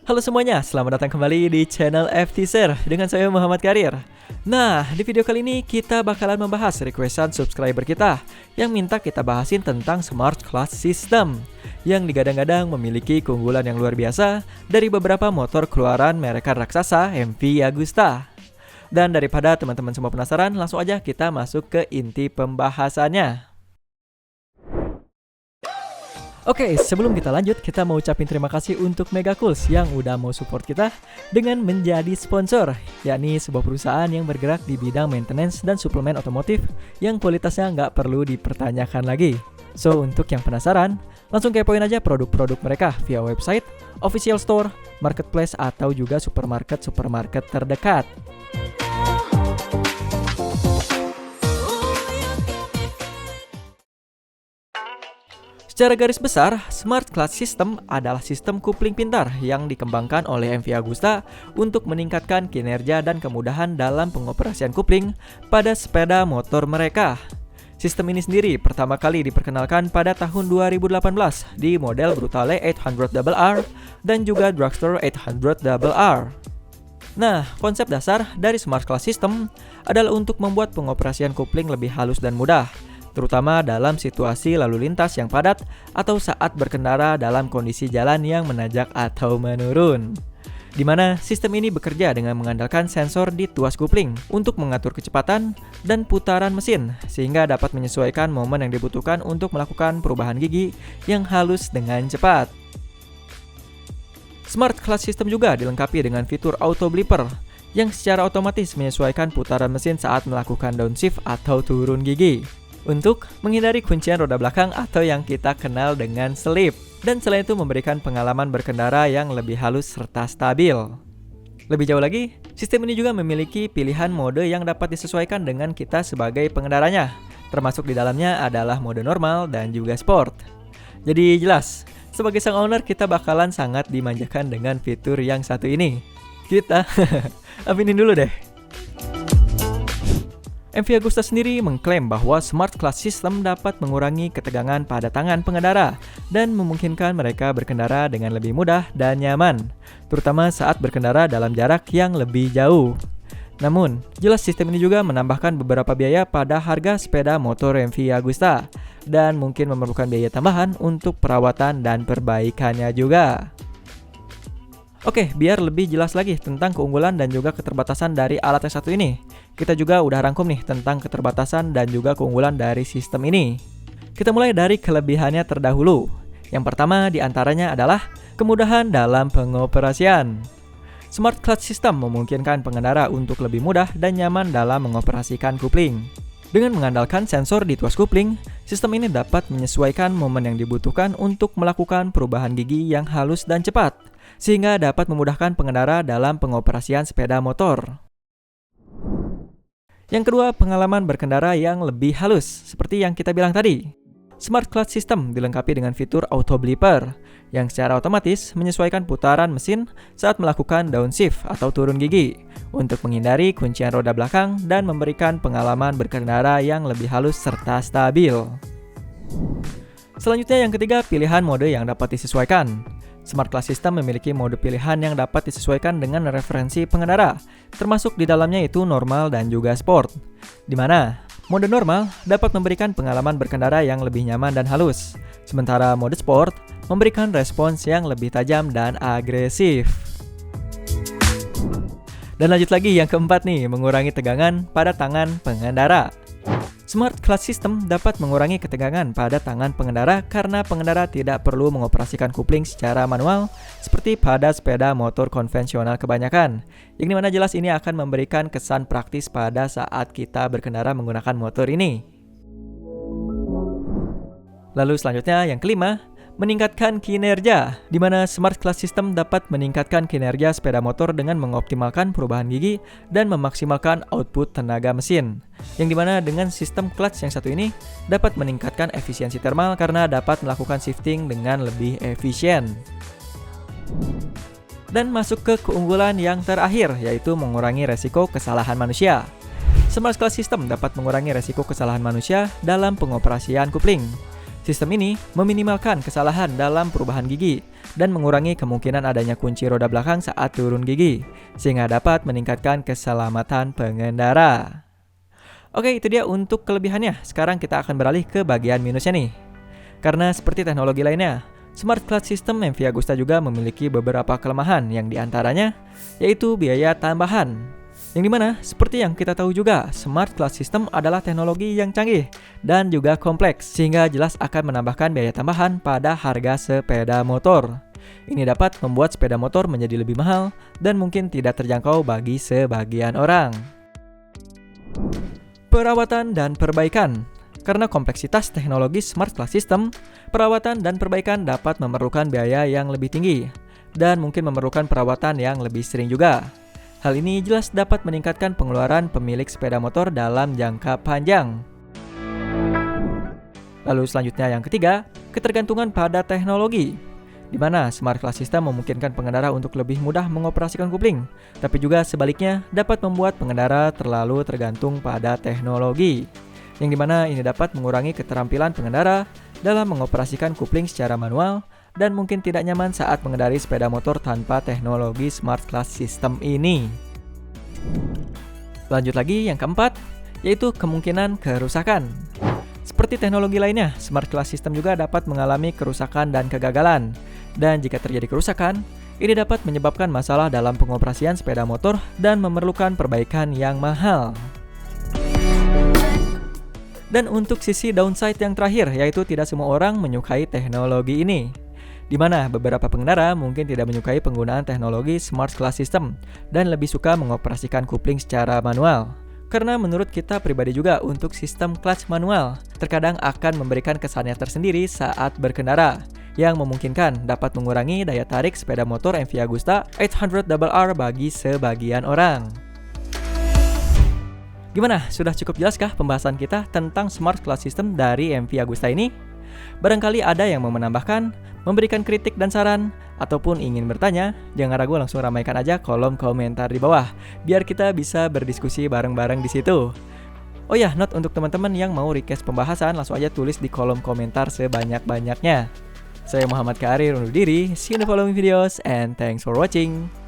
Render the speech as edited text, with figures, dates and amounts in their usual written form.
Halo semuanya, selamat datang kembali di channel FTSer dengan saya Muhammad Karir. Nah, di video kali ini kita bakalan membahas requestan subscriber kita yang minta kita bahasin tentang Smart Clutch System yang digadang-gadang memiliki keunggulan yang luar biasa dari beberapa motor keluaran merek raksasa MV Agusta. Dan daripada teman-teman semua penasaran, langsung aja kita masuk ke inti pembahasannya. Oke, sebelum kita lanjut, kita mau ucapin terima kasih untuk Megacools yang udah mau support kita dengan menjadi sponsor, yakni sebuah perusahaan yang bergerak di bidang maintenance dan suplemen otomotif yang kualitasnya nggak perlu dipertanyakan lagi. So, untuk yang penasaran, langsung kepoin aja produk-produk mereka via website, official store, marketplace, atau juga supermarket terdekat. Secara garis besar, Smart Clutch System adalah sistem kupling pintar yang dikembangkan oleh MV Agusta untuk meningkatkan kinerja dan kemudahan dalam pengoperasian kupling pada sepeda motor mereka. Sistem ini sendiri pertama kali diperkenalkan pada tahun 2018 di model Brutale 800RR dan juga Dragster 800RR. Nah, konsep dasar dari Smart Clutch System adalah untuk membuat pengoperasian kupling lebih halus dan mudah, terutama dalam situasi lalu lintas yang padat atau saat berkendara dalam kondisi jalan yang menanjak atau menurun. Di mana sistem ini bekerja dengan mengandalkan sensor di tuas kupling untuk mengatur kecepatan dan putaran mesin sehingga dapat menyesuaikan momen yang dibutuhkan untuk melakukan perubahan gigi yang halus dengan cepat. Smart Clutch System juga dilengkapi dengan fitur Auto Blipper yang secara otomatis menyesuaikan putaran mesin saat melakukan downshift atau turun gigi, untuk menghindari kuncian roda belakang atau yang kita kenal dengan slip. Dan selain itu memberikan pengalaman berkendara yang lebih halus serta stabil. Lebih jauh lagi, sistem ini juga memiliki pilihan mode yang dapat disesuaikan dengan kita sebagai pengendaranya. Termasuk di dalamnya adalah mode normal dan juga sport. Jadi jelas, sebagai sang owner kita bakalan sangat dimanjakan dengan fitur yang satu ini. Kita aminin dulu deh. MV Agusta sendiri mengklaim bahwa Smart Clutch System dapat mengurangi ketegangan pada tangan pengendara dan memungkinkan mereka berkendara dengan lebih mudah dan nyaman, terutama saat berkendara dalam jarak yang lebih jauh. Namun, jelas sistem ini juga menambahkan beberapa biaya pada harga sepeda motor MV Agusta dan mungkin memerlukan biaya tambahan untuk perawatan dan perbaikannya juga. Oke, biar lebih jelas lagi tentang keunggulan dan juga keterbatasan dari alat yang satu ini, kita juga udah rangkum nih tentang keterbatasan dan juga keunggulan dari sistem ini. Kita mulai dari kelebihannya terdahulu. Yang pertama diantaranya adalah kemudahan dalam pengoperasian. Smart Clutch System memungkinkan pengendara untuk lebih mudah dan nyaman dalam mengoperasikan kupling. Dengan mengandalkan sensor di tuas kupling, sistem ini dapat menyesuaikan momen yang dibutuhkan untuk melakukan perubahan gigi yang halus dan cepat, sehingga dapat memudahkan pengendara dalam pengoperasian sepeda motor. Yang kedua, pengalaman berkendara yang lebih halus, seperti yang kita bilang tadi. Smart Clutch System dilengkapi dengan fitur Auto Blipper, yang secara otomatis menyesuaikan putaran mesin saat melakukan downshift atau turun gigi, untuk menghindari kuncian roda belakang dan memberikan pengalaman berkendara yang lebih halus serta stabil. Selanjutnya yang ketiga, pilihan mode yang dapat disesuaikan. Smart Clutch System memiliki mode pilihan yang dapat disesuaikan dengan referensi pengendara, termasuk di dalamnya itu normal dan juga sport. Di mana mode normal dapat memberikan pengalaman berkendara yang lebih nyaman dan halus, sementara mode sport memberikan respons yang lebih tajam dan agresif. Dan lanjut lagi yang keempat nih, mengurangi tegangan pada tangan pengendara. Smart Clutch System dapat mengurangi ketegangan pada tangan pengendara karena pengendara tidak perlu mengoperasikan kupling secara manual seperti pada sepeda motor konvensional kebanyakan, yang dimana jelas ini akan memberikan kesan praktis pada saat kita berkendara menggunakan motor ini. Lalu selanjutnya yang kelima, meningkatkan kinerja, di mana Smart Clutch System dapat meningkatkan kinerja sepeda motor dengan mengoptimalkan perubahan gigi dan memaksimalkan output tenaga mesin, yang dimana dengan sistem clutch yang satu ini dapat meningkatkan efisiensi thermal karena dapat melakukan shifting dengan lebih efisien. Dan masuk ke keunggulan yang terakhir, yaitu mengurangi resiko kesalahan manusia. Smart Clutch System dapat mengurangi resiko kesalahan manusia dalam pengoperasian kupling. Sistem ini meminimalkan kesalahan dalam perubahan gigi dan mengurangi kemungkinan adanya kunci roda belakang saat turun gigi, sehingga dapat meningkatkan keselamatan pengendara. Oke, itu dia untuk kelebihannya. Sekarang kita akan beralih ke bagian minusnya nih. Karena seperti teknologi lainnya, Smart Clutch System MV Agusta juga memiliki beberapa kelemahan yang diantaranya yaitu biaya tambahan. Yang dimana, seperti yang kita tahu juga, Smart Clutch System adalah teknologi yang canggih dan juga kompleks, sehingga jelas akan menambahkan biaya tambahan pada harga sepeda motor. Ini dapat membuat sepeda motor menjadi lebih mahal dan mungkin tidak terjangkau bagi sebagian orang. Perawatan dan perbaikan. Karena kompleksitas teknologi Smart Clutch System, perawatan dan perbaikan dapat memerlukan biaya yang lebih tinggi dan mungkin memerlukan perawatan yang lebih sering juga. Hal ini jelas dapat meningkatkan pengeluaran pemilik sepeda motor dalam jangka panjang. Lalu selanjutnya yang ketiga, ketergantungan pada teknologi, di mana Smart Clutch System memungkinkan pengendara untuk lebih mudah mengoperasikan kopling, tapi juga sebaliknya dapat membuat pengendara terlalu tergantung pada teknologi, yang dimana ini dapat mengurangi keterampilan pengendara dalam mengoperasikan kopling secara manual dan mungkin tidak nyaman saat mengendarai sepeda motor tanpa teknologi Smart Clutch System ini. Lanjut lagi yang keempat, yaitu kemungkinan kerusakan. Seperti teknologi lainnya, Smart Clutch System juga dapat mengalami kerusakan dan kegagalan. Dan jika terjadi kerusakan, ini dapat menyebabkan masalah dalam pengoperasian sepeda motor dan memerlukan perbaikan yang mahal. Dan untuk sisi downside yang terakhir, yaitu tidak semua orang menyukai teknologi ini, di mana beberapa pengendara mungkin tidak menyukai penggunaan teknologi Smart Clutch System dan lebih suka mengoperasikan kopling secara manual. Karena menurut kita pribadi juga untuk sistem clutch manual terkadang akan memberikan kesannya tersendiri saat berkendara, yang memungkinkan dapat mengurangi daya tarik sepeda motor MV Agusta 800RR bagi sebagian orang. Gimana? Sudah cukup jelaskah pembahasan kita tentang Smart Clutch System dari MV Agusta ini? Barangkali ada yang mau menambahkan, memberikan kritik dan saran, ataupun ingin bertanya, jangan ragu langsung ramaikan aja kolom komentar di bawah, biar kita bisa berdiskusi bareng-bareng di situ. Oh ya, note untuk teman-teman yang mau request pembahasan, langsung aja tulis di kolom komentar sebanyak-banyaknya. Saya Muhammad Karir undur diri, see you in the following videos, and thanks for watching.